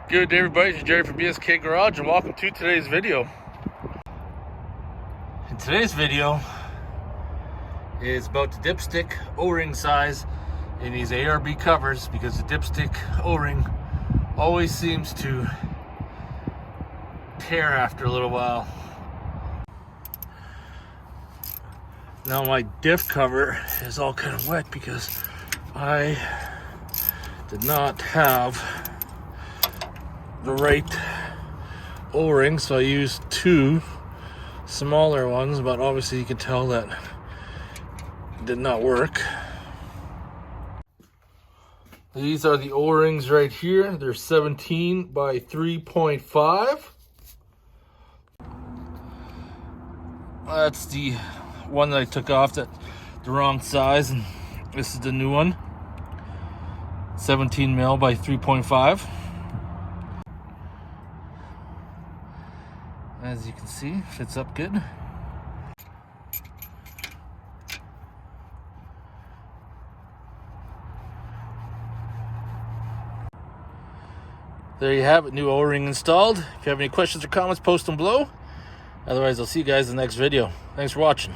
Good day, everybody. It's Jerry from BSK Garage, and welcome to today's video. In today's video is about the dipstick O-ring size in these ARB covers, because the dipstick O-ring always seems to tear after a little while. Now my diff cover is all kind of wet because I did not have the right O-ring, so I used two smaller ones, but obviously you can tell that it did not work. These are the O-rings right here. They're 17 by 3.5. That's the one that I took off, that the wrong size, and this is the new one, 17 mil by 3.5. As you can see, fits up good. There you have it, new O-ring installed. If you have any questions or comments, post them below. Otherwise, I'll see you guys in the next video. Thanks for watching.